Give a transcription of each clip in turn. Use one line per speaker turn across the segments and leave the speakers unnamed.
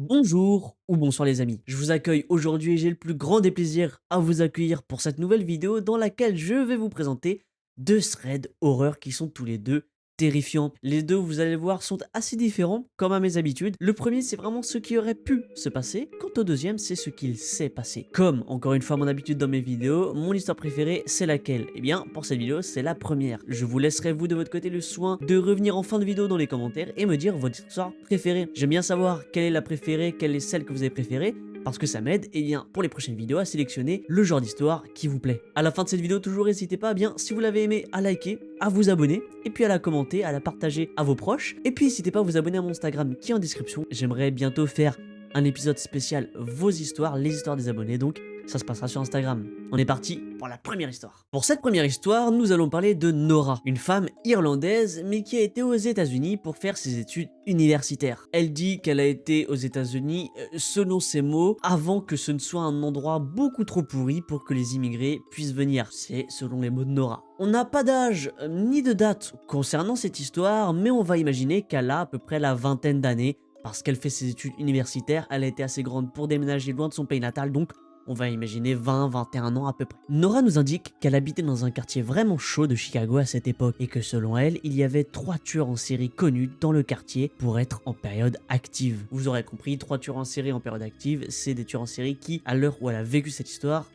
Bonjour ou bonsoir les amis, je vous accueille aujourd'hui et j'ai le plus grand des plaisirs à vous accueillir pour cette nouvelle vidéo dans laquelle je vais vous présenter deux threads horreur qui sont tous les deux terrifiants. Les deux, vous allez le voir, sont assez différents comme à mes habitudes. Le premier, c'est vraiment ce qui aurait pu se passer, quant au deuxième, c'est ce qu'il s'est passé. Comme, encore une fois, mon habitude dans mes vidéos, mon histoire préférée, c'est laquelle? Eh bien, pour cette vidéo, c'est la première. Je vous laisserai, vous, de votre côté, le soin de revenir en fin de vidéo dans les commentaires et me dire votre histoire préférée. J'aime bien savoir quelle est la préférée, quelle est celle que vous avez préférée, parce que ça m'aide et bien pour les prochaines vidéos à sélectionner le genre d'histoire qui vous plaît. À la fin de cette vidéo, toujours n'hésitez pas, bien si vous l'avez aimé, à liker, à vous abonner et puis à la commenter, à la partager à vos proches. Et puis n'hésitez pas à vous abonner à mon Instagram qui est en description. J'aimerais bientôt faire un épisode spécial vos histoires, les histoires des abonnés, donc ça se passera sur Instagram. On est parti pour la première histoire. Pour cette première histoire, nous allons parler de Nora, une femme irlandaise mais qui a été aux États-Unis pour faire ses études universitaires. Elle dit qu'elle a été aux États-Unis, selon ses mots, avant que ce ne soit un endroit beaucoup trop pourri pour que les immigrés puissent venir. C'est selon les mots de Nora. On n'a pas d'âge ni de date concernant cette histoire, mais on va imaginer qu'elle a à peu près la vingtaine d'années. Parce qu'elle fait ses études universitaires, elle a été assez grande pour déménager loin de son pays natal, donc on va imaginer 20-21 ans à peu près. Nora nous indique qu'elle habitait dans un quartier vraiment chaud de Chicago à cette époque et que selon elle, il y avait 3 tueurs en série connus dans le quartier pour être en période active. Vous aurez compris, 3 tueurs en série en période active, c'est des tueurs en série qui, à l'heure où elle a vécu cette histoire,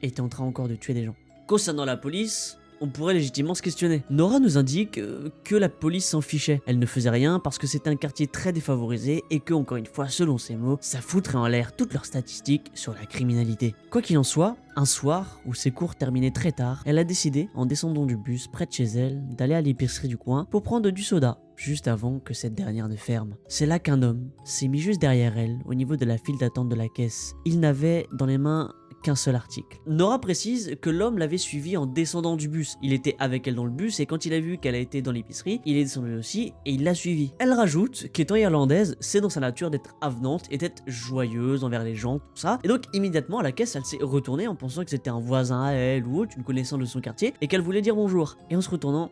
étaient en train encore de tuer des gens. Concernant la police, on pourrait légitimement se questionner. Nora nous indique que la police s'en fichait. Elle ne faisait rien parce que c'était un quartier très défavorisé et que, encore une fois, selon ses mots, ça foutrait en l'air toutes leurs statistiques sur la criminalité. Quoi qu'il en soit, un soir où ses cours terminaient très tard, elle a décidé, en descendant du bus près de chez elle, d'aller à l'épicerie du coin pour prendre du soda, juste avant que cette dernière ne ferme. C'est là qu'un homme s'est mis juste derrière elle, au niveau de la file d'attente de la caisse. Il n'avait dans les mains qu'un seul article. Nora précise que l'homme l'avait suivi en descendant du bus. Il était avec elle dans le bus et quand il a vu qu'elle a été dans l'épicerie, il est descendu aussi et il l'a suivi. Elle rajoute qu'étant irlandaise, c'est dans sa nature d'être avenante et d'être joyeuse envers les gens, tout ça. Et donc immédiatement à la caisse, elle s'est retournée en pensant que c'était un voisin à elle ou autre, une connaissance de son quartier, et qu'elle voulait dire bonjour. Et en se retournant,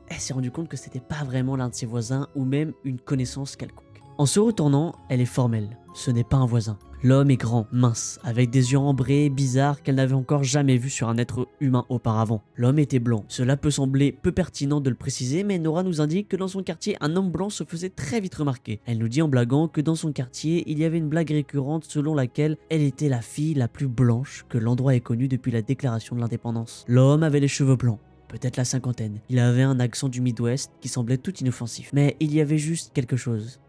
elle s'est rendue compte que c'était pas vraiment l'un de ses voisins ou même une connaissance quelconque. En se retournant, elle est formelle. Ce n'est pas un voisin. L'homme est grand, mince, avec des yeux ambrés, bizarres qu'elle n'avait encore jamais vus sur un être humain auparavant. L'homme était blanc. Cela peut sembler peu pertinent de le préciser, mais Nora nous indique que dans son quartier, un homme blanc se faisait très vite remarquer. Elle nous dit en blaguant que dans son quartier, il y avait une blague récurrente selon laquelle elle était la fille la plus blanche que l'endroit ait connue depuis la déclaration de l'indépendance. L'homme avait les cheveux blancs. Peut-être la cinquantaine. Il avait un accent du Midwest qui semblait tout inoffensif. Mais il y avait juste quelque chose.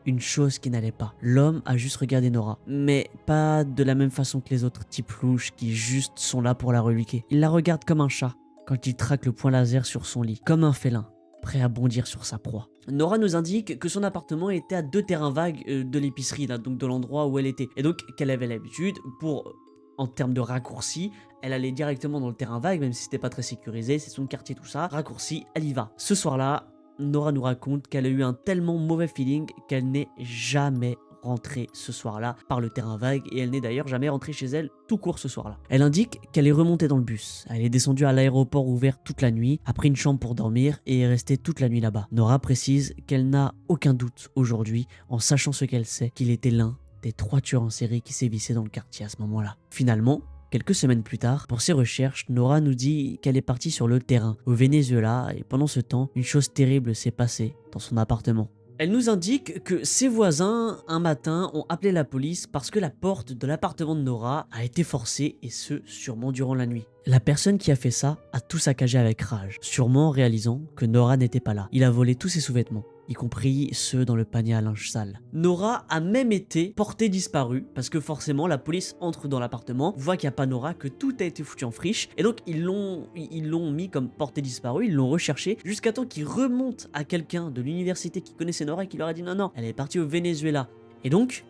Une chose qui n'allait pas. L'homme a juste regardé Nora, mais pas de la même façon que les autres types louches qui juste sont là pour la reluquer. Il la regarde comme un chat quand il traque le point laser sur son lit, comme un félin, prêt à bondir sur sa proie. Nora nous indique que son appartement était à 2 terrains vagues de l'épicerie, là, donc de l'endroit où elle était, et donc qu'elle avait l'habitude pour... En termes de raccourci, elle allait directement dans le terrain vague, même si c'était pas très sécurisé, c'est son quartier, tout ça. Raccourci, elle y va. Ce soir-là, Nora nous raconte qu'elle a eu un tellement mauvais feeling qu'elle n'est jamais rentrée ce soir-là par le terrain vague et elle n'est d'ailleurs jamais rentrée chez elle tout court ce soir-là. Elle indique qu'elle est remontée dans le bus. Elle est descendue à l'aéroport ouvert toute la nuit, a pris une chambre pour dormir et est restée toute la nuit là-bas. Nora précise qu'elle n'a aucun doute aujourd'hui, en sachant ce qu'elle sait, qu'il était l'un des 3 tueurs en série qui sévissaient dans le quartier à ce moment-là. Finalement, quelques semaines plus tard, pour ses recherches, Nora nous dit qu'elle est partie sur le terrain, au Venezuela, et pendant ce temps, une chose terrible s'est passée dans son appartement. Elle nous indique que ses voisins, un matin, ont appelé la police parce que la porte de l'appartement de Nora a été forcée, et ce, sûrement durant la nuit. La personne qui a fait ça a tout saccagé avec rage, sûrement en réalisant que Nora n'était pas là. Il a volé tous ses sous-vêtements, y compris ceux dans le panier à linge sale. Nora a même été portée disparue, parce que forcément la police entre dans l'appartement, voit qu'il n'y a pas Nora, que tout a été foutu en friche, et donc ils l'ont mis comme portée disparue, ils l'ont recherché, jusqu'à temps qu'il remonte à quelqu'un de l'université qui connaissait Nora et qui leur a dit non, non, elle est partie au Venezuela. Et donc,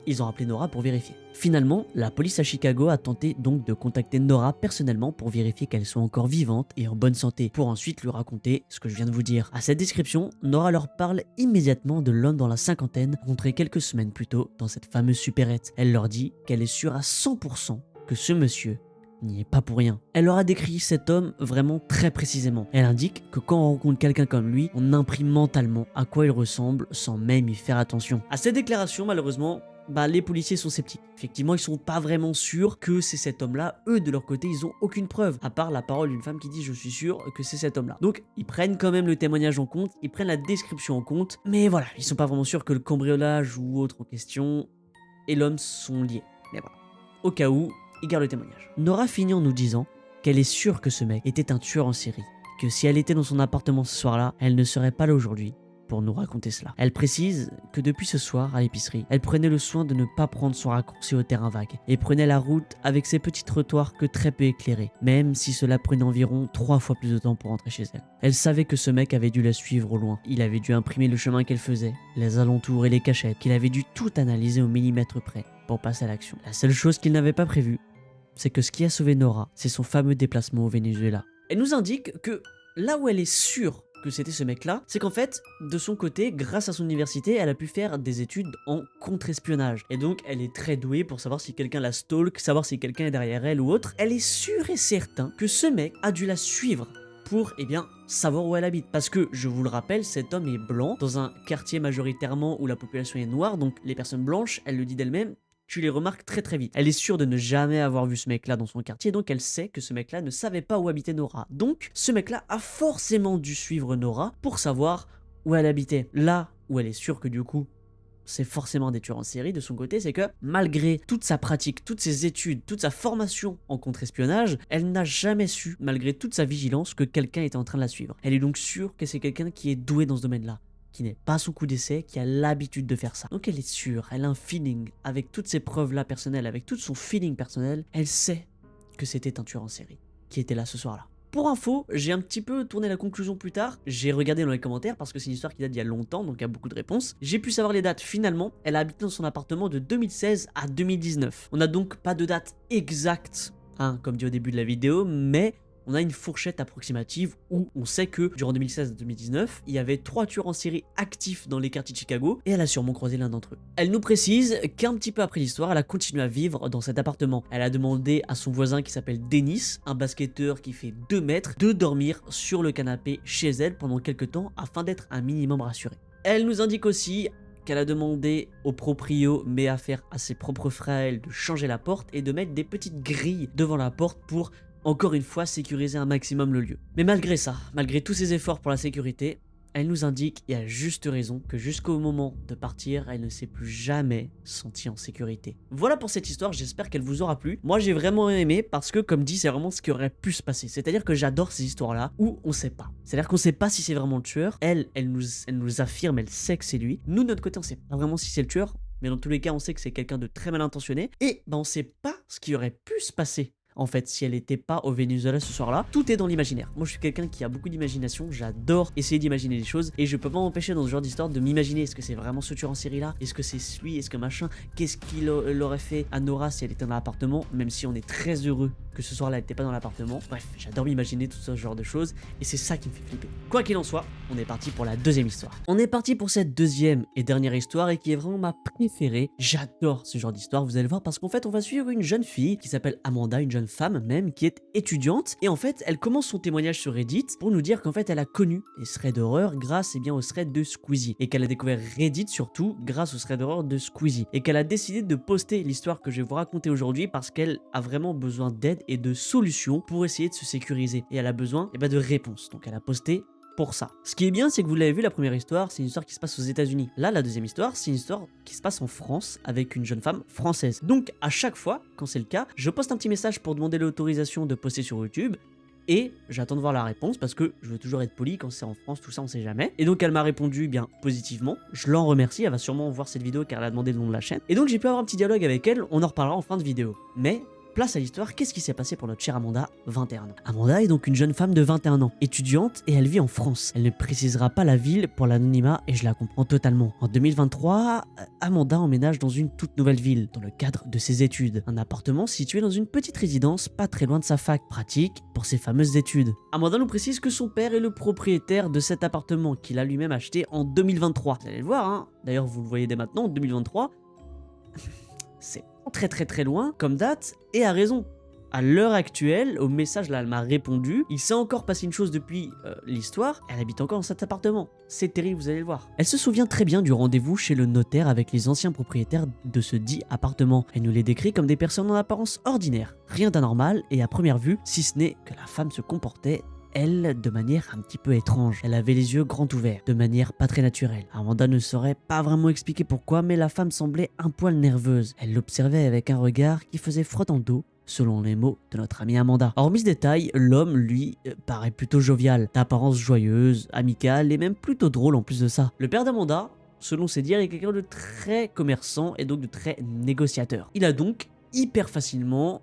ils ont appelé Nora pour vérifier. Finalement, la police à Chicago a tenté donc de contacter Nora personnellement pour vérifier qu'elle soit encore vivante et en bonne santé, pour ensuite lui raconter ce que je viens de vous dire. À cette description, Nora leur parle immédiatement de l'homme dans la cinquantaine rencontré quelques semaines plus tôt dans cette fameuse supérette. Elle leur dit qu'elle est sûre à 100% que ce monsieur n'y est pas pour rien. Elle leur a décrit cet homme vraiment très précisément. Elle indique que quand on rencontre quelqu'un comme lui, on imprime mentalement à quoi il ressemble sans même y faire attention. À cette déclaration, malheureusement, les policiers sont sceptiques. Effectivement, ils sont pas vraiment sûrs que c'est cet homme-là. Eux, de leur côté, ils ont aucune preuve, à part la parole d'une femme qui dit « je suis sûr que c'est cet homme-là ». Donc, ils prennent quand même le témoignage en compte, ils prennent la description en compte, mais voilà, ils sont pas vraiment sûrs que le cambriolage ou autre en question et l'homme sont liés. Mais voilà, au cas où, ils gardent le témoignage. Nora finit en nous disant qu'elle est sûre que ce mec était un tueur en série, que si elle était dans son appartement ce soir-là, elle ne serait pas là aujourd'hui pour nous raconter cela. Elle précise que depuis ce soir, à l'épicerie, elle prenait le soin de ne pas prendre son raccourci au terrain vague et prenait la route avec ses petits trottoirs que très peu éclairés, même si cela prenait environ 3 fois plus de temps pour rentrer chez elle. Elle savait que ce mec avait dû la suivre au loin. Il avait dû imprimer le chemin qu'elle faisait, les alentours et les cachettes, qu'il avait dû tout analyser au millimètre près pour passer à l'action. La seule chose qu'il n'avait pas prévue, c'est que ce qui a sauvé Nora, c'est son fameux déplacement au Venezuela. Elle nous indique que là où elle est sûre que c'était ce mec-là, c'est qu'en fait, de son côté, grâce à son université, elle a pu faire des études en contre-espionnage. Et donc, elle est très douée pour savoir si quelqu'un la stalk, savoir si quelqu'un est derrière elle ou autre. Elle est sûre et certain que ce mec a dû la suivre pour, savoir où elle habite. Parce que, je vous le rappelle, cet homme est blanc, dans un quartier majoritairement où la population est noire, donc les personnes blanches, elle le dit d'elle-même, tu les remarques très très vite. Elle est sûre de ne jamais avoir vu ce mec-là dans son quartier, donc elle sait que ce mec-là ne savait pas où habitait Nora. Donc, ce mec-là a forcément dû suivre Nora pour savoir où elle habitait. Là où elle est sûre que du coup, c'est forcément des tueurs en série de son côté, c'est que malgré toute sa pratique, toutes ses études, toute sa formation en contre-espionnage, elle n'a jamais su, malgré toute sa vigilance, que quelqu'un était en train de la suivre. Elle est donc sûre que c'est quelqu'un qui est doué dans ce domaine-là, qui n'est pas son coup d'essai, qui a l'habitude de faire ça. Donc elle est sûre, elle a un feeling, avec toutes ces preuves-là personnelles, avec tout son feeling personnel, elle sait que c'était un tueur en série qui était là ce soir-là. Pour info, j'ai un petit peu tourné la conclusion plus tard, j'ai regardé dans les commentaires parce que c'est une histoire qui date d'il y a longtemps, donc il y a beaucoup de réponses. J'ai pu savoir les dates finalement, elle a habité dans son appartement de 2016 à 2019. On n'a donc pas de date exacte, comme dit au début de la vidéo, mais on a une fourchette approximative où on sait que durant 2016 et 2019, il y avait 3 tueurs en série actifs dans les quartiers de Chicago et elle a sûrement croisé l'un d'entre eux. Elle nous précise qu'un petit peu après l'histoire, elle a continué à vivre dans cet appartement. Elle a demandé à son voisin qui s'appelle Dennis, un basketteur qui fait 2 mètres, de dormir sur le canapé chez elle pendant quelques temps afin d'être un minimum rassurée. Elle nous indique aussi qu'elle a demandé au proprio, mais à faire à ses propres frais à elle, de changer la porte et de mettre des petites grilles devant la porte pour encore une fois sécuriser un maximum le lieu. Mais malgré ça, malgré tous ses efforts pour la sécurité, elle nous indique, et à juste raison, que jusqu'au moment de partir, elle ne s'est plus jamais sentie en sécurité. Voilà pour cette histoire, j'espère qu'elle vous aura plu. Moi j'ai vraiment aimé parce que comme dit, c'est vraiment ce qui aurait pu se passer. C'est-à-dire que j'adore ces histoires-là où on sait pas. C'est-à-dire qu'on sait pas si c'est vraiment le tueur. Elle nous affirme, elle sait que c'est lui. Nous de notre côté, on sait pas vraiment si c'est le tueur. Mais dans tous les cas, on sait que c'est quelqu'un de très mal intentionné. Et on sait pas ce qui aurait pu se passer. En fait, si elle n'était pas au Venezuela ce soir-là, tout est dans l'imaginaire. Moi, je suis quelqu'un qui a beaucoup d'imagination, j'adore essayer d'imaginer les choses, et je peux pas m'empêcher dans ce genre d'histoire de m'imaginer, est-ce que c'est vraiment ce tueur en série-là? Est-ce que c'est lui? Est-ce que machin? Qu'est-ce qu'il aurait fait à Nora si elle était dans l'appartement? Même si on est très heureux que ce soir-là, elle n'était pas dans l'appartement. Bref, j'adore m'imaginer tout ce genre de choses, et c'est ça qui me fait flipper. Quoi qu'il en soit, on est parti pour la deuxième histoire. On est parti pour cette deuxième et dernière histoire, et qui est vraiment ma préférée. J'adore ce genre d'histoire, vous allez voir, parce qu'en fait, on va suivre une jeune fille qui s'appelle Amanda, une jeune femme même, qui est étudiante, et en fait, elle commence son témoignage sur Reddit pour nous dire qu'en fait, elle a connu les threads d'horreur grâce aux threads de Squeezie, et qu'elle a découvert Reddit surtout grâce aux threads d'horreur de Squeezie, et qu'elle a décidé de poster l'histoire que je vais vous raconter aujourd'hui parce qu'elle a vraiment besoin d'aide et de solutions pour essayer de se sécuriser, et elle a besoin de réponses, donc elle a posté pour ça. Ce qui est bien, c'est que vous l'avez vu, la première histoire, c'est une histoire qui se passe aux États-Unis. Là, la deuxième histoire, c'est une histoire qui se passe en France avec une jeune femme française. Donc, à chaque fois, quand c'est le cas, je poste un petit message pour demander l'autorisation de poster sur YouTube. Et j'attends de voir la réponse parce que je veux toujours être poli quand c'est en France, tout ça on sait jamais. Et donc elle m'a répondu bien positivement, je l'en remercie, elle va sûrement voir cette vidéo car elle a demandé le nom de la chaîne. Et donc j'ai pu avoir un petit dialogue avec elle, on en reparlera en fin de vidéo. Mais place à l'histoire, qu'est-ce qui s'est passé pour notre chère Amanda, 21 ans. Amanda est donc une jeune femme de 21 ans, étudiante, et elle vit en France. Elle ne précisera pas la ville pour l'anonymat et je la comprends totalement. En 2023, Amanda emménage dans une toute nouvelle ville, dans le cadre de ses études. Un appartement situé dans une petite résidence pas très loin de sa fac, pratique pour ses fameuses études. Amanda nous précise que son père est le propriétaire de cet appartement qu'il a lui-même acheté en 2023. Vous allez le voir, hein. D'ailleurs vous le voyez dès maintenant, en 2023, c'est très loin comme date, et à raison. À l'heure actuelle, au message là, elle m'a répondu. Il s'est encore passé une chose depuis l'histoire. Elle habite encore dans cet appartement. C'est terrible, vous allez le voir. Elle se souvient très bien du rendez-vous chez le notaire avec les anciens propriétaires de ce dit appartement. Elle nous les décrit comme des personnes en apparence ordinaire. Rien d'anormal et à première vue, si ce n'est que la femme se comportait elle, de manière un petit peu étrange. Elle avait les yeux grands ouverts, de manière pas très naturelle. Amanda ne saurait pas vraiment expliquer pourquoi, mais la femme semblait un poil nerveuse. Elle l'observait avec un regard qui faisait froid dans le dos, selon les mots de notre amie Amanda. Hormis ce détail, l'homme, lui, paraît plutôt jovial, d'apparence joyeuse, amicale et même plutôt drôle en plus de ça. Le père d'Amanda, selon ses dires, est quelqu'un de très commerçant et donc de très négociateur. Il a donc hyper facilement,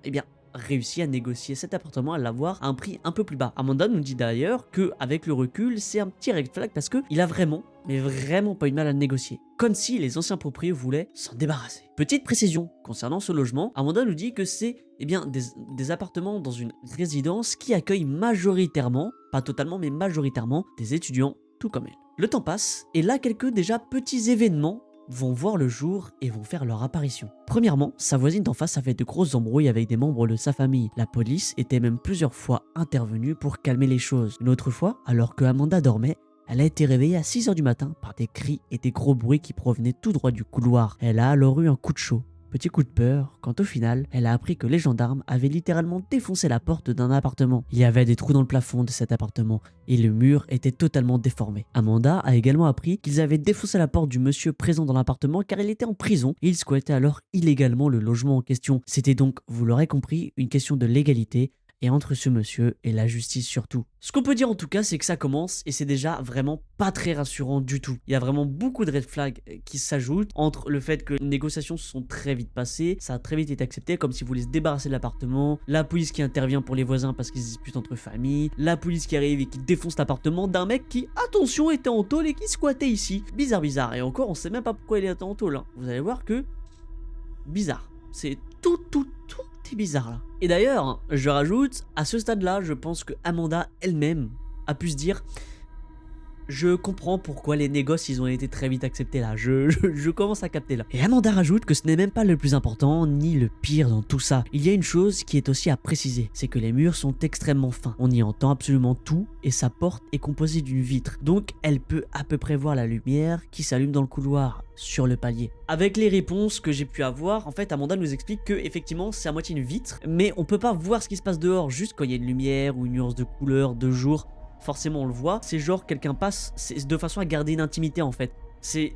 réussi à négocier cet appartement, à l'avoir à un prix un peu plus bas. Amanda nous dit d'ailleurs que avec le recul, c'est un petit red flag parce que il a vraiment, mais vraiment pas eu de mal à le négocier. Comme si les anciens propriétaires voulaient s'en débarrasser. Petite précision concernant ce logement, Amanda nous dit que c'est des appartements dans une résidence qui accueille majoritairement, pas totalement mais majoritairement, des étudiants tout comme elle. Le temps passe et là quelques déjà petits événements vont voir le jour et vont faire leur apparition. Premièrement, sa voisine d'en face avait de grosses embrouilles avec des membres de sa famille. La police était même plusieurs fois intervenue pour calmer les choses. Une autre fois, alors que Amanda dormait, elle a été réveillée à 6 h du matin par des cris et des gros bruits qui provenaient tout droit du couloir. Elle a alors eu un coup de chaud. Petit coup de peur, quand au final, elle a appris que les gendarmes avaient littéralement défoncé la porte d'un appartement. Il y avait des trous dans le plafond de cet appartement et le mur était totalement déformé. Amanda a également appris qu'ils avaient défoncé la porte du monsieur présent dans l'appartement car il était en prison et il squattait alors illégalement le logement en question. C'était donc, vous l'aurez compris, une question de légalité et entre ce monsieur et la justice surtout. Ce qu'on peut dire en tout cas, c'est que ça commence et c'est déjà vraiment pas très rassurant du tout. Il y a vraiment beaucoup de red flags qui s'ajoutent entre le fait que les négociations se sont très vite passées, ça a très vite été accepté comme si vous voulez se débarrasser de l'appartement, la police qui intervient pour les voisins parce qu'ils se disputent entre familles, la police qui arrive et qui défonce l'appartement d'un mec qui, attention, était en tôle et qui squattait ici. Bizarre. Et encore, on sait même pas pourquoi il était en tôle. Hein. Vous allez voir que... bizarre. C'est tout est bizarre là. Et d'ailleurs, je rajoute, à ce stade-là, je pense que Amanda elle-même a pu se dire je comprends pourquoi les négoces ils ont été très vite acceptés là, je commence à capter là. Et Amanda rajoute que ce n'est même pas le plus important ni le pire dans tout ça. Il y a une chose qui est aussi à préciser, c'est que les murs sont extrêmement fins. On y entend absolument tout et sa porte est composée d'une vitre. Donc elle peut à peu près voir la lumière qui s'allume dans le couloir, sur le palier. Avec les réponses que j'ai pu avoir, en fait Amanda nous explique que effectivement c'est à moitié une vitre, mais on peut pas voir ce qui se passe dehors juste quand il y a une lumière ou une nuance de couleur, de jour. Forcément on le voit, c'est genre quelqu'un passe, c'est de façon à garder une intimité en fait. C'est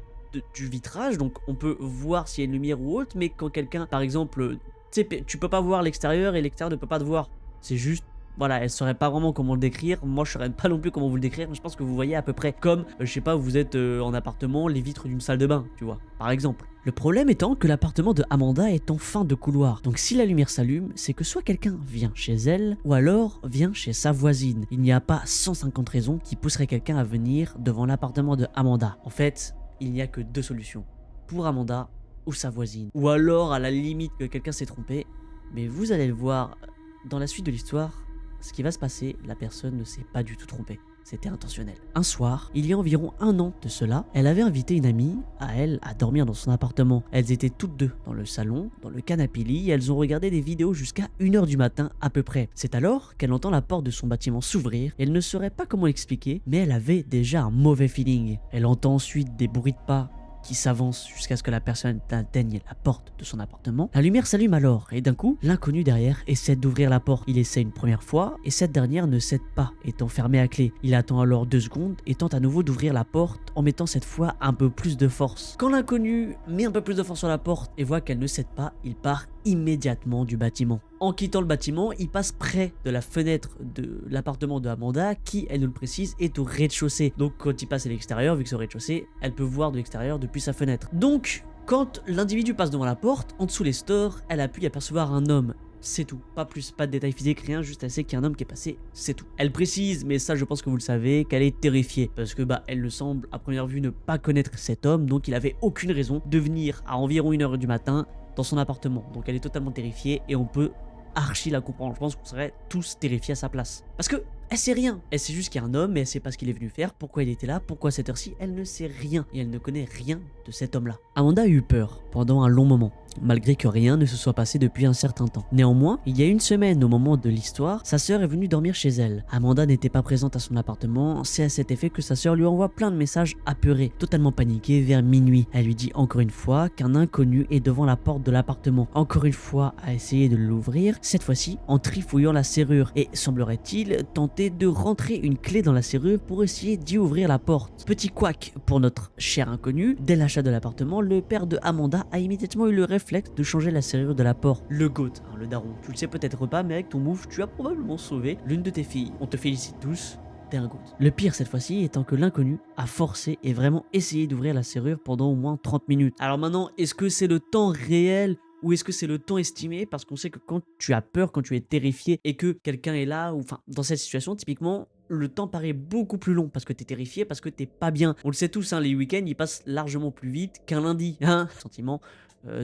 du vitrage, donc on peut voir s'il y a une lumière ou autre, mais quand quelqu'un, par exemple, tu peux pas voir l'extérieur et l'extérieur ne peut pas te voir. C'est juste, voilà, elle saurait pas vraiment comment le décrire, moi je saurais pas non plus comment vous le décrire, je pense que vous voyez à peu près comme, je sais pas, vous êtes en appartement, les vitres d'une salle de bain, tu vois, par exemple. Le problème étant que l'appartement de Amanda est en fin de couloir, donc si la lumière s'allume, c'est que soit quelqu'un vient chez elle, ou alors vient chez sa voisine. Il n'y a pas 150 raisons qui pousseraient quelqu'un à venir devant l'appartement de Amanda. En fait, il n'y a que deux solutions, pour Amanda ou sa voisine. Ou alors à la limite que quelqu'un s'est trompé, mais vous allez le voir dans la suite de l'histoire, ce qui va se passer, la personne ne s'est pas du tout trompée. C'était intentionnel. Un soir, il y a environ 1 an de cela, elle avait invité une amie à elle à dormir dans son appartement. Elles étaient toutes deux dans le salon, dans le canapé-lit, et elles ont regardé des vidéos jusqu'à 1 h du matin à peu près. C'est alors qu'elle entend la porte de son bâtiment s'ouvrir, et elle ne saurait pas comment l'expliquer, mais elle avait déjà un mauvais feeling. Elle entend ensuite des bruits de pas qui s'avance jusqu'à ce que la personne atteigne la porte de son appartement. La lumière s'allume alors et d'un coup, l'inconnu derrière essaie d'ouvrir la porte. Il essaie une première fois et cette dernière ne cède pas, étant fermée à clé. Il attend alors 2 secondes et tente à nouveau d'ouvrir la porte en mettant cette fois un peu plus de force. Quand l'inconnu met un peu plus de force sur la porte et voit qu'elle ne cède pas, il part immédiatement du bâtiment. En quittant le bâtiment, il passe près de la fenêtre de l'appartement de Amanda qui, elle nous le précise, est au rez-de-chaussée. Donc quand il passe à l'extérieur, vu que c'est au rez-de-chaussée, elle peut voir de l'extérieur depuis sa fenêtre. Donc quand l'individu passe devant la porte, en dessous les stores, elle a pu y apercevoir un homme. C'est tout, pas plus, pas de détails physiques, rien, juste assez qu'il y a un homme qui est passé, c'est tout. Elle précise, mais ça je pense que vous le savez, qu'elle est terrifiée, parce que elle ne semble à première vue ne pas connaître cet homme, donc il avait aucune raison de venir à environ 1 h du matin dans son appartement. Donc elle est totalement terrifiée et on peut archi la comprendre. Je pense qu'on serait tous terrifiés à sa place. Parce que elle sait rien. Elle sait juste qu'il y a un homme, mais elle sait pas ce qu'il est venu faire, pourquoi il était là, pourquoi à cette heure-ci. Elle ne sait rien et elle ne connaît rien de cet homme-là. Amanda a eu peur pendant un long moment. malgré que rien ne se soit passé depuis un certain temps. Néanmoins, il y a une semaine au moment de l'histoire, sa sœur est venue dormir chez elle. Amanda n'était pas présente à son appartement, c'est à cet effet que sa sœur lui envoie plein de messages apeurés, totalement paniquée vers minuit. Elle lui dit encore une fois qu'un inconnu est devant la porte de l'appartement. Encore une fois, a essayé de l'ouvrir, cette fois-ci en trifouillant la serrure, et semblerait-il tenter de rentrer une clé dans la serrure pour essayer d'y ouvrir la porte. Petit couac pour notre cher inconnu, dès l'achat de l'appartement, le père de Amanda a immédiatement eu le réflexe de changer la serrure de la porte. Le GOAT, hein, le daron. Tu le sais peut-être pas, mais avec ton move, tu as probablement sauvé l'une de tes filles. On te félicite tous. T'es un GOAT. Le pire cette fois-ci étant que l'inconnu a forcé et vraiment essayé d'ouvrir la serrure pendant au moins 30 minutes. Alors maintenant, est-ce que c'est le temps réel ou est-ce que c'est le temps estimé? Parce qu'on sait que quand tu as peur, quand tu es terrifié et que quelqu'un est là, ou enfin dans cette situation typiquement, le temps paraît beaucoup plus long parce que t'es terrifié, parce que t'es pas bien. On le sait tous, hein, les week-ends ils passent largement plus vite qu'un lundi. Hein, sentiment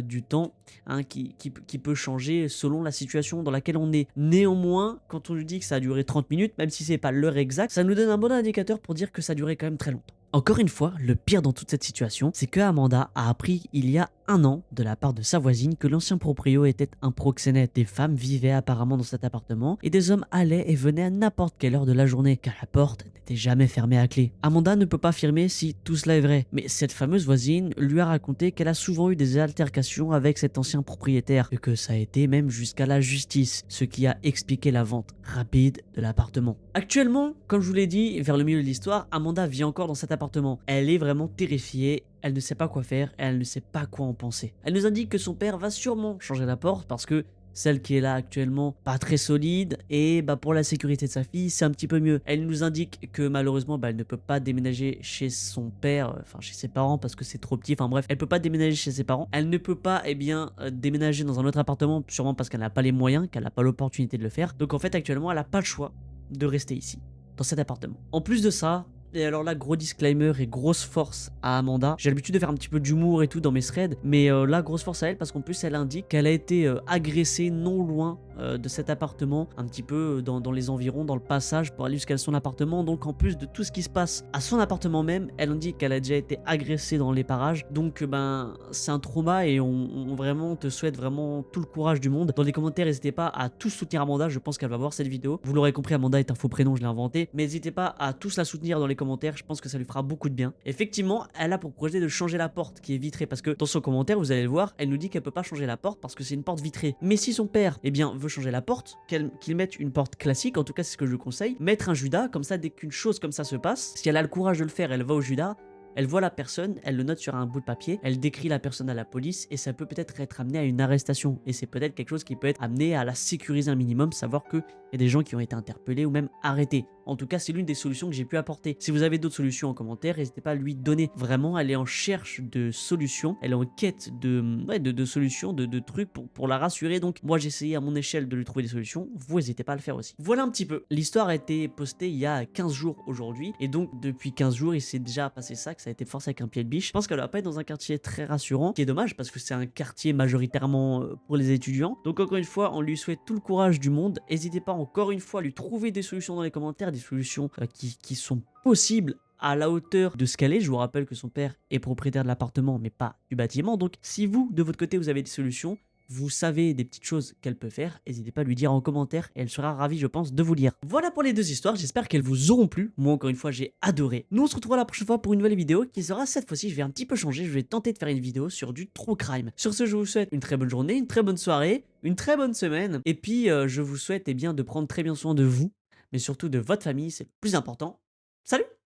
du temps, hein, qui peut changer selon la situation dans laquelle on est. Néanmoins, quand on nous dit que ça a duré 30 minutes, même si c'est pas l'heure exacte, ça nous donne un bon indicateur pour dire que ça a duré quand même très longtemps. Encore une fois, le pire dans toute cette situation, c'est que Amanda a appris il y a un an de la part de sa voisine que l'ancien proprio était un proxénète. Des femmes vivaient apparemment dans cet appartement et des hommes allaient et venaient à n'importe quelle heure de la journée car la porte n'était jamais fermée à clé. Amanda ne peut pas affirmer si tout cela est vrai, mais cette fameuse voisine lui a raconté qu'elle a souvent eu des altercations avec cet ancien propriétaire et que ça a été même jusqu'à la justice, ce qui a expliqué la vente rapide de l'appartement. Actuellement, comme je vous l'ai dit, vers le milieu de l'histoire, Amanda vit encore dans cet appartement. Elle est vraiment terrifiée. Elle ne sait pas quoi faire et elle ne sait pas quoi en penser. Elle nous indique que son père va sûrement changer la porte parce que celle qui est là actuellement, pas très solide, et bah pour la sécurité de sa fille, c'est un petit peu mieux. Elle nous indique que malheureusement, bah, elle ne peut pas déménager chez son père, enfin chez ses parents parce que c'est trop petit, enfin bref, elle peut pas déménager chez ses parents. Elle ne peut pas, eh bien, déménager dans un autre appartement, sûrement parce qu'elle n'a pas les moyens, qu'elle n'a pas l'opportunité de le faire. Donc en fait, actuellement, elle n'a pas le choix de rester ici, dans cet appartement. En plus de ça, et alors là, gros disclaimer et grosse force à Amanda. J'ai l'habitude de faire un petit peu d'humour et tout dans mes threads, mais là, grosse force à elle parce qu'en plus, elle indique qu'elle a été agressée non loin de cet appartement, un petit peu dans les environs, dans le passage pour aller jusqu'à son appartement. Donc en plus de tout ce qui se passe à son appartement même, elle indique qu'elle a déjà été agressée dans les parages. Donc ben, c'est un trauma et on vraiment te souhaite vraiment tout le courage du monde. Dans les commentaires, n'hésitez pas à tous soutenir Amanda, je pense qu'elle va voir cette vidéo. Vous l'aurez compris, Amanda est un faux prénom, je l'ai inventé, mais n'hésitez pas à tous la soutenir dans les commentaires, je pense que ça lui fera beaucoup de bien. Effectivement, elle a pour projet de changer la porte qui est vitrée parce que dans son commentaire, vous allez le voir, elle nous dit qu'elle peut pas changer la porte parce que c'est une porte vitrée. Mais si son père, eh bien, veut changer la porte, qu'il mette une porte classique, en tout cas c'est ce que je conseille, mettre un Judas, comme ça dès qu'une chose comme ça se passe, si elle a le courage de le faire, elle va au Judas. Elle voit la personne, elle le note sur un bout de papier, elle décrit la personne à la police et ça peut peut-être être amené à une arrestation. Et c'est peut-être quelque chose qui peut être amené à la sécuriser un minimum, savoir qu'il y a des gens qui ont été interpellés ou même arrêtés. En tout cas, c'est l'une des solutions que j'ai pu apporter. Si vous avez d'autres solutions en commentaire, n'hésitez pas à lui donner. Vraiment, elle est en cherche de solutions, elle est en quête de solutions, de trucs pour la rassurer. Donc moi, j'ai essayé à mon échelle de lui trouver des solutions, vous n'hésitez pas à le faire aussi. Voilà un petit peu. L'histoire a été postée il y a 15 jours aujourd'hui. Et donc, depuis 15 jours, il s'est déjà passé ça, que ça a été forcé avec un pied de biche. Je pense qu'elle va pas être dans un quartier très rassurant, ce qui est dommage parce que c'est un quartier majoritairement pour les étudiants. Donc encore une fois, on lui souhaite tout le courage du monde. N'hésitez pas encore une fois à lui trouver des solutions dans les commentaires, des solutions qui sont possibles à la hauteur de ce qu'elle est. Je vous rappelle que son père est propriétaire de l'appartement mais pas du bâtiment. Donc si vous, de votre côté, vous avez des solutions, vous savez des petites choses qu'elle peut faire, n'hésitez pas à lui dire en commentaire et elle sera ravie, je pense, de vous lire. Voilà pour les deux histoires, j'espère qu'elles vous auront plu. Moi, encore une fois, j'ai adoré. Nous, on se retrouvera la prochaine fois pour une nouvelle vidéo qui sera cette fois-ci, je vais un petit peu changer, je vais tenter de faire une vidéo sur du true crime. Sur ce, je vous souhaite une très bonne journée, une très bonne soirée, une très bonne semaine et puis je vous souhaite de prendre très bien soin de vous, mais surtout de votre famille, c'est le plus important. Salut!